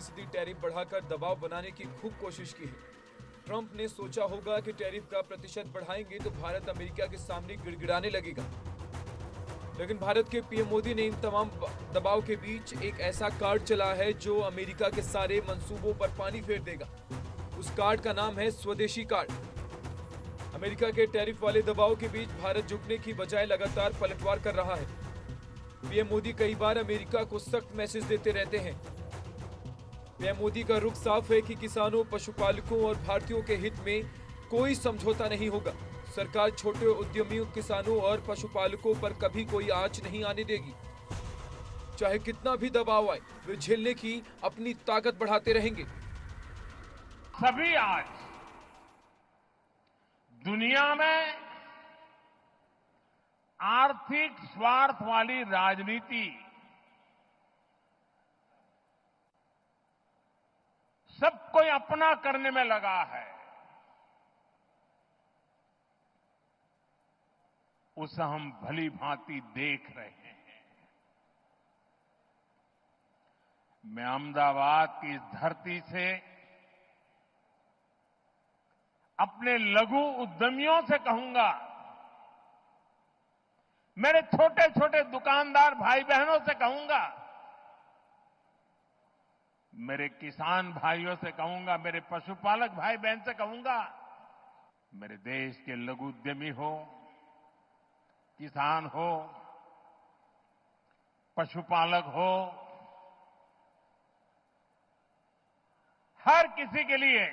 10% tariff बढ़ाकर दबाव बनाने की खूब कोशिश की है। ट्रंप ने सोचा होगा कि टैरिफ का प्रतिशत बढ़ाएंगे तो भारत अमेरिका के सामने गिड़गिड़ाने लगेगा, लेकिन भारत के पीएम मोदी ने इन तमाम दबाव के बीच एक ऐसा कार्ड चला है जो अमेरिका के सारे मंसूबों पर पानी फेर देगा। उस कार्ड का नाम है स्वदेशी कार्ड। अमेरिका के टैरिफ वाले दबाव के बीच भारत झुकने की बजाय लगातार पलटवार कर रहा है। पीएम मोदी कई बार अमेरिका को सख्त मैसेज देते रहते हैं। पीएम मोदी का रुख साफ है कि किसानों, पशुपालकों और भारतीयों के हित में कोई समझौता नहीं होगा। सरकार छोटे उद्यमियों, किसानों और पशुपालकों पर कभी कोई आंच नहीं आने देगी। चाहे कितना भी दबाव आए, वे झेलने की अपनी ताकत बढ़ाते रहेंगे। सभी आज दुनिया में आर्थिक स्वार्थ वाली राजनीति सबको अपना करने में लगा है। उसे हम भली भांति देख रहे हैं। मैं अहमदाबाद की इस धरती से अपने लघु उद्यमियों से कहूंगा, मेरे छोटे छोटे दुकानदार भाई बहनों से कहूंगा, मेरे किसान भाइयों से कहूंगा, मेरे पशुपालक भाई बहन से कहूंगा, मेरे देश के लघु उद्यमी हो, किसान हो, पशुपालक हो, हर किसी के लिए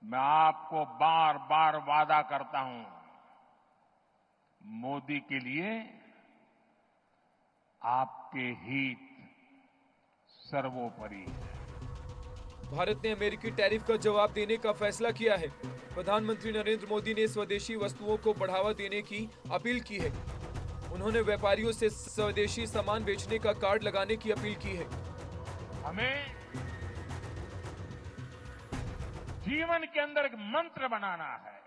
मैं आपको बार बार वादा करता हूं, मोदी के लिए आपके हित सर्वोपरि है। भारत ने अमेरिकी टैरिफ का जवाब देने का फैसला किया है। प्रधानमंत्री नरेंद्र मोदी ने स्वदेशी वस्तुओं को बढ़ावा देने की अपील की है। उन्होंने व्यापारियों से स्वदेशी सामान बेचने का कार्ड लगाने की अपील की है। हमें जीवन के अंदर एक मंत्र बनाना है।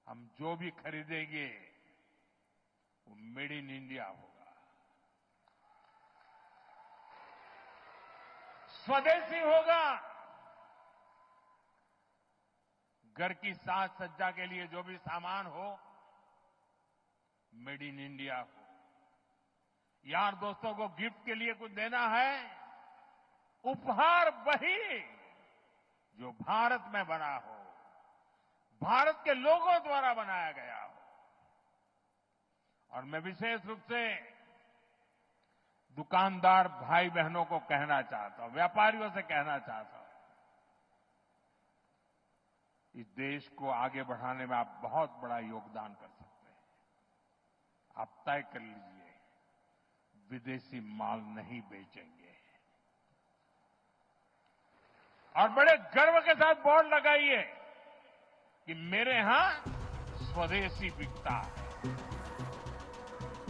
हम जो भी खरीदेंगे वो मेड इन इंडिया होगा, स्वदेशी होगा। घर की साज सज्जा के लिए जो भी सामान हो, मेड इन इंडिया हो। यार दोस्तों को गिफ्ट के लिए कुछ देना है, उपहार वही जो भारत में बना हो, भारत के लोगों द्वारा बनाया गया हो। और मैं विशेष रूप से दुकानदार भाई बहनों को कहना चाहता हूं, व्यापारियों से कहना चाहता हूं, इस देश को आगे बढ़ाने में आप बहुत बड़ा योगदान कर सकते हैं। आप तय कर लीजिए, विदेशी माल नहीं बेचेंगे। और बड़े गर्व के साथ बोर्ड लगाइए कि मेरे यहां स्वदेशी बिकता है।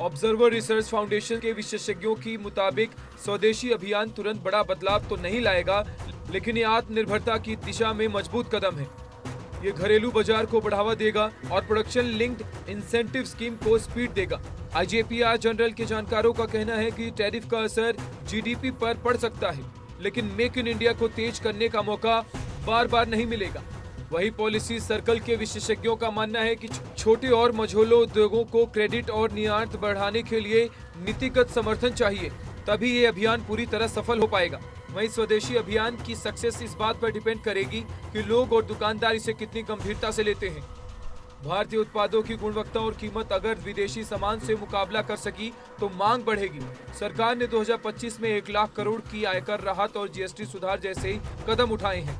ऑब्जर्वर रिसर्च फाउंडेशन के विशेषज्ञों की मुताबिक स्वदेशी अभियान तुरंत बड़ा बदलाव तो नहीं लाएगा, लेकिन ये आत्मनिर्भरता की दिशा में मजबूत कदम है। ये घरेलू बाजार को बढ़ावा देगा और प्रोडक्शन लिंक्ड इंसेंटिव स्कीम को स्पीड देगा। आईजेपीआर जनरल के जानकारों का कहना है कि टैरिफ का असर जीडीपी पर पड़ सकता है, लेकिन मेक इन इंडिया को तेज करने का मौका बार बार नहीं मिलेगा। वही पॉलिसी सर्कल के विशेषज्ञों का मानना है कि छोटे और मझोले उद्योगों को क्रेडिट और निर्यात बढ़ाने के लिए नीतिगत समर्थन चाहिए, तभी ये अभियान पूरी तरह सफल हो पाएगा। वहीं स्वदेशी अभियान की सक्सेस इस बात पर डिपेंड करेगी कि लोग और दुकानदार इसे कितनी गंभीरता से लेते हैं। भारतीय उत्पादों की गुणवत्ता और कीमत अगर विदेशी सामान से मुकाबला कर सकी तो मांग बढ़ेगी। सरकार ने 2025 में 1 लाख करोड़ की आयकर राहत और जीएसटी सुधार जैसे कदम उठाए हैं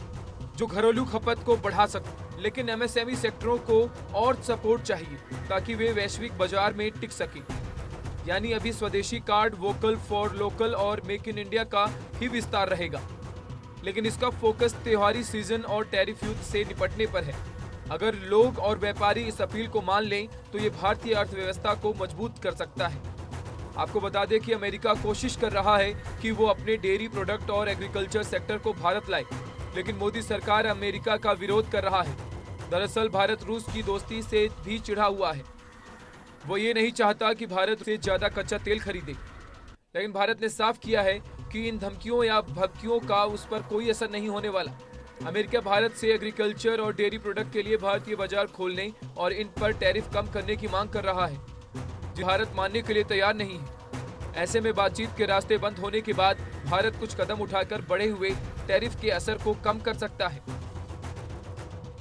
जो घरेलू खपत को बढ़ा सकते, लेकिन एमएसएमई सेक्टरों को और सपोर्ट चाहिए ताकि वे वैश्विक बाजार में टिक सके। यानी अभी स्वदेशी कार्ड, वोकल फॉर लोकल और मेक इन इंडिया का ही विस्तार रहेगा, लेकिन इसका फोकस त्योहारी सीजन और टैरिफ युद्ध से निपटने पर है। अगर लोग और व्यापारी इस अपील को मान लें तो ये भारतीय अर्थव्यवस्था को मजबूत कर सकता है। आपको बता दें कि अमेरिका कोशिश कर रहा है कि वो अपने डेयरी प्रोडक्ट और एग्रीकल्चर सेक्टर को भारत लाए, लेकिन मोदी सरकार अमेरिका का विरोध कर रहा है। दरअसल भारत रूस की दोस्ती से भी चिढ़ा हुआ है। वो ये नहीं चाहता कि भारत से ज्यादा कच्चा तेल खरीदे, लेकिन भारत ने साफ किया है की इन धमकियों या भभकियों का उस पर कोई असर नहीं होने वाला। अमेरिका भारत से एग्रीकल्चर और डेयरी प्रोडक्ट के लिए भारतीय बाजार खोलने और इन पर टैरिफ कम करने की मांग कर रहा है, जो भारत मानने के लिए तैयार नहीं है। ऐसे में बातचीत के रास्ते बंद होने के बाद भारत कुछ कदम उठाकर बढ़े हुए टैरिफ के असर को कम कर सकता है।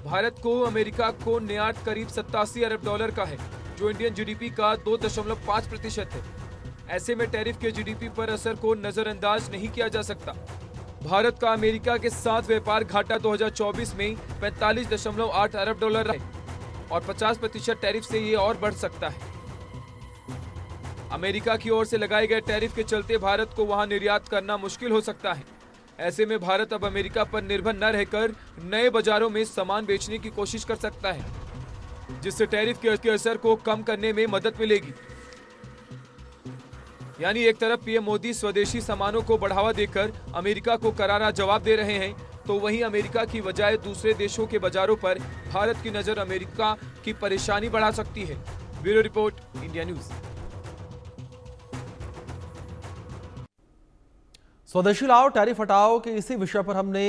भारत को अमेरिका को निर्यात करीब 87 अरब डॉलर का है, जो इंडियन जीडीपी का 2.5% है। ऐसे में टैरिफ के जीडीपी पर असर को नजरअंदाज नहीं किया जा सकता। भारत का अमेरिका के साथ व्यापार घाटा 2024 में 45.8 अरब डॉलर है और 50% टैरिफ से ये और बढ़ सकता है। अमेरिका की ओर से लगाए गए टैरिफ के चलते भारत को वहां निर्यात करना मुश्किल हो सकता है। ऐसे में भारत अब अमेरिका पर निर्भर न रहकर नए बाजारों में सामान बेचने की कोशिश कर सकता है, जिससे टैरिफ के असर को कम करने में मदद मिलेगी। यानी एक तरफ पीएम मोदी स्वदेशी सामानों को बढ़ावा देकर अमेरिका को करारा जवाब दे रहे हैं, तो वहीं अमेरिका की बजाय दूसरे देशों के बाजारों पर भारत की नजर अमेरिका की परेशानी बढ़ा सकती है। Bureau report, India news. स्वदेशी लाओ टैरिफ हटाओ के इसी विषय पर हमने